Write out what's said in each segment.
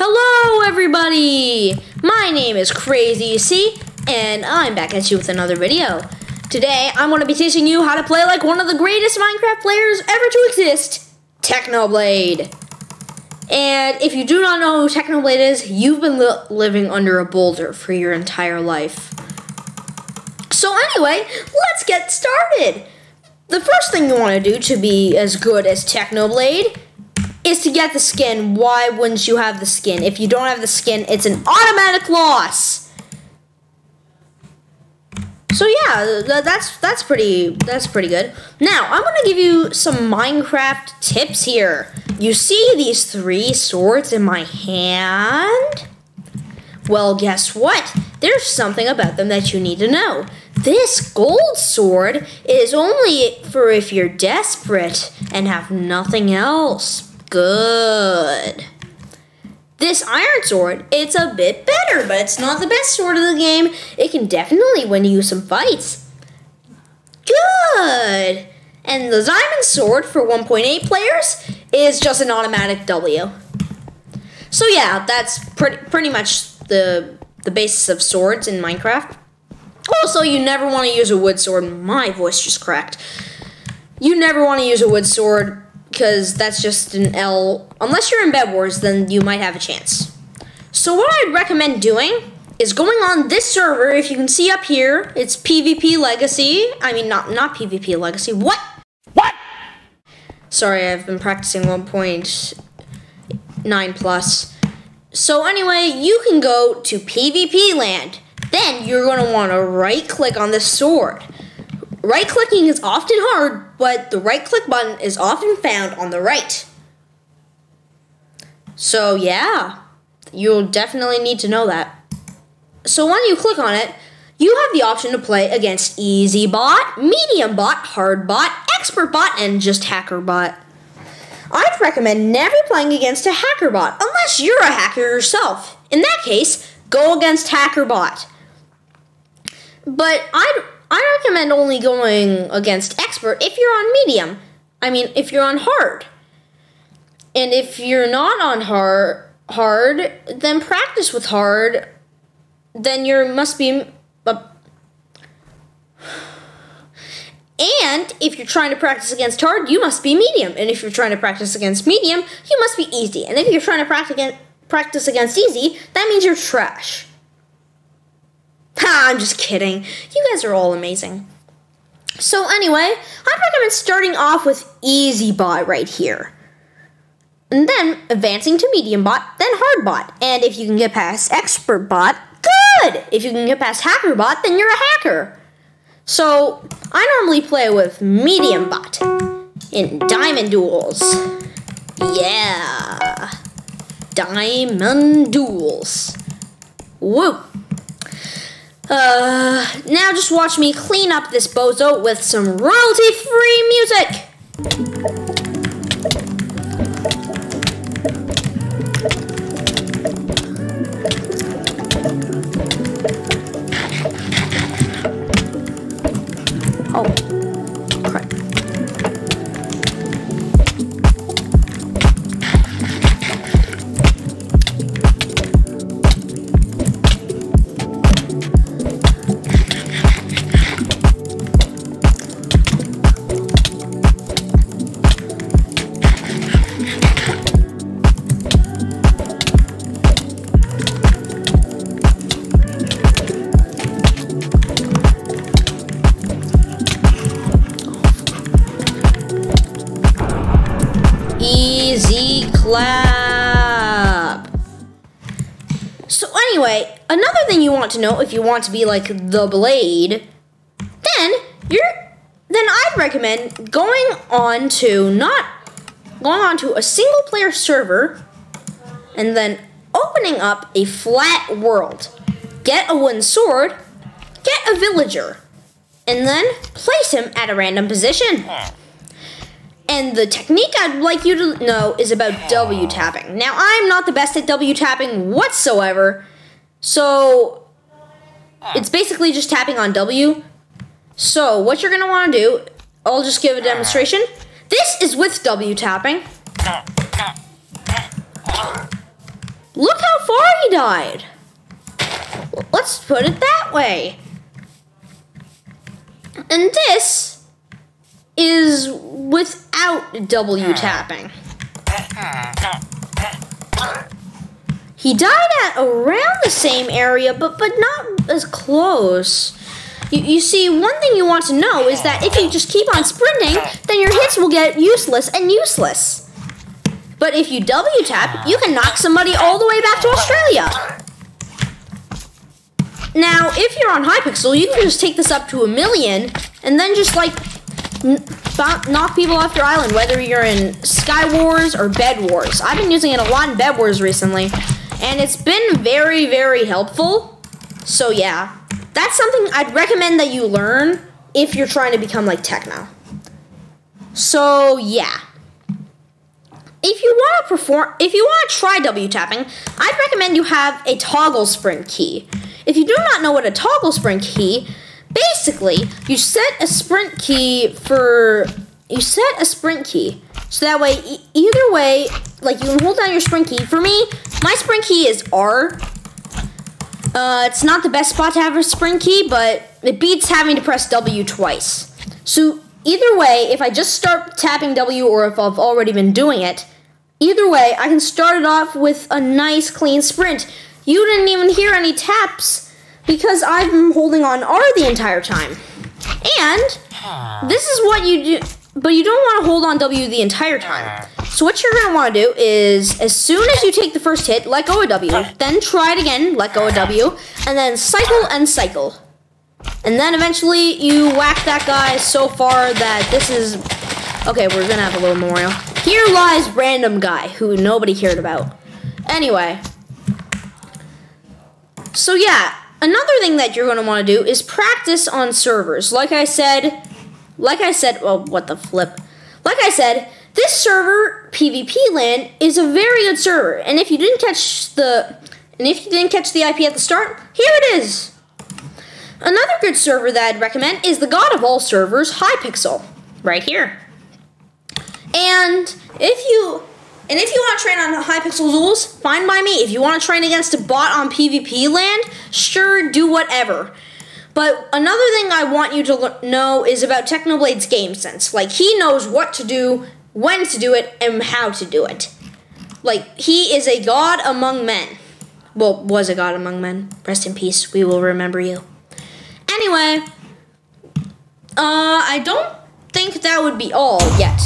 Hello everybody! My name is CrazyC, and I'm back at you with another video. Today, I'm going to be teaching you how to play like one of the greatest Minecraft players ever to exist, Technoblade. And if you do not know who Technoblade is, you've been living under a boulder for your entire life. So anyway, let's get started. The first thing you want to do to be as good as Technoblade is to get the skin. Why wouldn't you have the skin? If you don't have the skin, it's an automatic loss. So yeah, that's pretty good. Now, I'm going to give you some Minecraft tips here. You see these 3 swords in my hand? Well, guess what? There's something about them that you need to know. This gold sword is only for if you're desperate and have nothing else. Good. This iron sword, it's a bit better, but it's not the best sword of the game. It can definitely win you some fights. Good. And the diamond sword for 1.8 players is just an automatic W. So yeah, that's pretty much the basis of swords in Minecraft. Also, you never want to use a wood sword. My voice just cracked. You never want to use a wood sword, because that's just an L. Unless you're in Bed Wars, then you might have a chance. So what I'd recommend doing is going on this server. If you can see up here, it's PvP Legacy. I mean, not PvP Legacy. What? Sorry, I've been practicing 1.9 plus. So anyway, you can go to PvP land. Then you're going to want to right-click on this sword. Right-clicking is often hard, but the right-click button is often found on the right. So yeah, you'll definitely need to know that. So when you click on it, you have the option to play against Easy Bot, Medium Bot, Hard Bot, Expert Bot, and just Hacker Bot. I'd recommend never playing against a Hacker Bot, unless you're a hacker yourself. In that case, go against Hacker Bot. But I recommend only going against Expert if you're on Medium. I mean, if you're on Hard. And if you're not on Hard, then practice with Hard. Then you must be... And if you're trying to practice against Hard, you must be Medium. And if you're trying to practice against Medium, you must be Easy. And if you're trying to practice against Easy, that means you're trash. I'm just kidding. You guys are all amazing. So anyway, I'd recommend starting off with Easy Bot right here. And then advancing to Medium Bot, then Hard Bot. And if you can get past Expert Bot, good! If you can get past Hacker Bot, then you're a hacker. So I normally play with Medium Bot in Diamond Duels. Yeah. Diamond Duels. Woo. Now just watch me clean up this bozo with some royalty-free music! Oh, crap. Easy clap. So anyway, another thing you want to know if you want to be like the Blade, then I'd recommend going on to a single player server and then opening up a flat world. Get a wooden sword, get a villager, and then place him at a random position. And the technique I'd like you to know is about W tapping. Now, I'm not the best at W tapping whatsoever, so it's basically just tapping on W. So what you're going to want to do, I'll just give a demonstration. This is with W tapping. look how far he died. Let's put it that way. And this is without W tapping. He died at around the same area, but not as close. You see, one thing you want to know is that if you just keep on sprinting, then your hits will get useless and useless. But if you W tap, you can knock somebody all the way back to Australia. Now, if you're on Hypixel, you can just take this up to 1,000,000 and then just like knock people off your island, whether you're in Sky Wars or Bed Wars. I've been using it a lot in Bed Wars recently, and it's been very, very helpful. So yeah, that's something I'd recommend that you learn if you're trying to become like Techno. So yeah. If you want to try W tapping, I'd recommend you have a toggle sprint key. If you do not know what a toggle sprint key, basically you set a sprint key so that way either way, like you can hold down your sprint key. For me, my sprint key is R. It's not the best spot to have a sprint key, but it beats having to press W twice. So either way, if I just start tapping W or if I've already been doing it, either way, I can start it off with a nice clean sprint. You didn't even hear any taps because I've been holding on R the entire time. And this is what you do, but you don't want to hold on W the entire time. So what you're going to want to do is, as soon as you take the first hit, let go of W, then try it again, let go of W, and then cycle and cycle. And then eventually you whack that guy so far that this is... Okay, we're going to have a little memorial. Here lies random guy who nobody cared about. Anyway. So yeah, another thing that you're going to want to do is practice on servers. Like I said, well, what the flip? Like I said, this server, PvP Land, is a very good server. And if you didn't catch the IP at the start, here it is. Another good server that I'd recommend is the god of all servers, Hypixel, right here. And if you want to train on Hypixel rules, fine by me. If you want to train against a bot on PvP Land, sure, do whatever. But another thing I want you to know is about TechnoBlade's game sense. Like, he knows what to do, when to do it, and how to do it. Like, he is a god among men. Well, was a god among men. Rest in peace. We will remember you. Anyway, I don't think that would be all yet.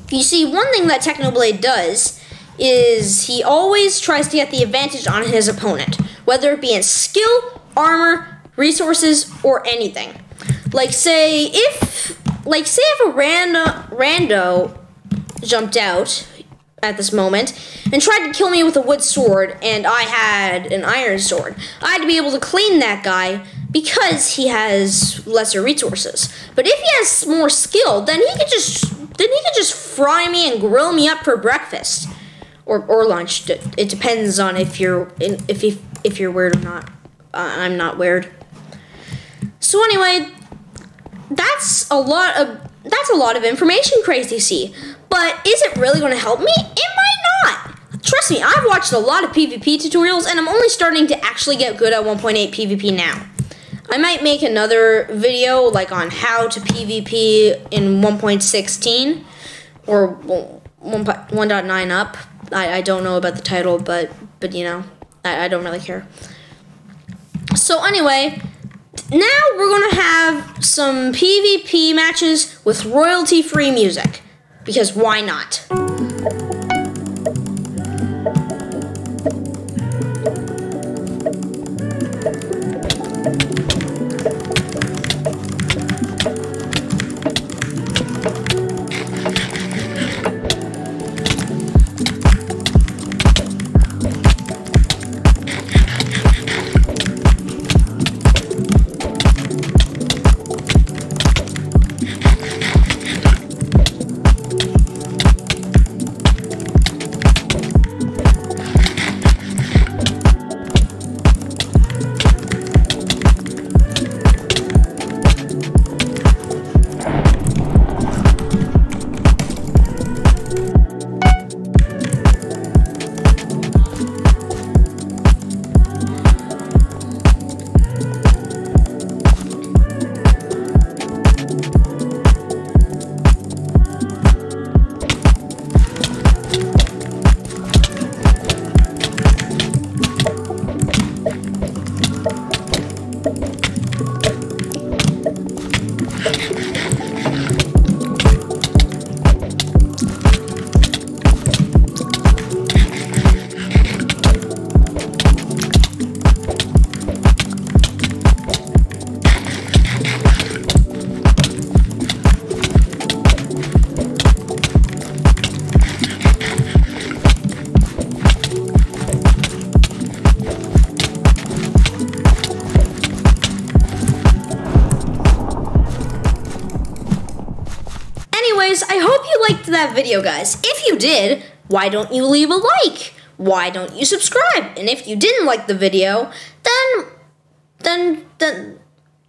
You see, one thing that TechnoBlade does is he always tries to get the advantage on his opponent, whether it be in skill, armor, resources, or anything. Like say if a rando jumped out at this moment and tried to kill me with a wood sword and I had an iron sword, I had to be able to clean that guy because he has lesser resources. But if he has more skill, then he could just fry me and grill me up for breakfast or lunch. It depends on if you're weird or not. I'm not weird. So anyway, that's a lot of information, Crazy C. But is it really going to help me? It might not. Trust me, I've watched a lot of PvP tutorials and I'm only starting to actually get good at 1.8 PvP now. I might make another video like on how to PvP in 1.16 or 1.9 up. I don't know about the title, but you know, I don't really care. So anyway, now we're going to have some PvP matches with royalty-free music, because why not? that video, guys? If you did, why don't you leave a like? Why don't you subscribe? And if you didn't like the video, then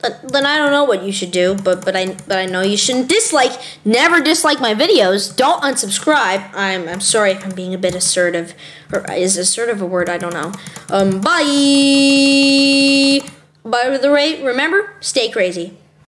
I don't know what you should do, but I know you shouldn't dislike. Never dislike my videos. Don't unsubscribe. I'm sorry if I'm being a bit assertive, or is assertive a word? I don't know. Bye. By the way, remember, stay crazy.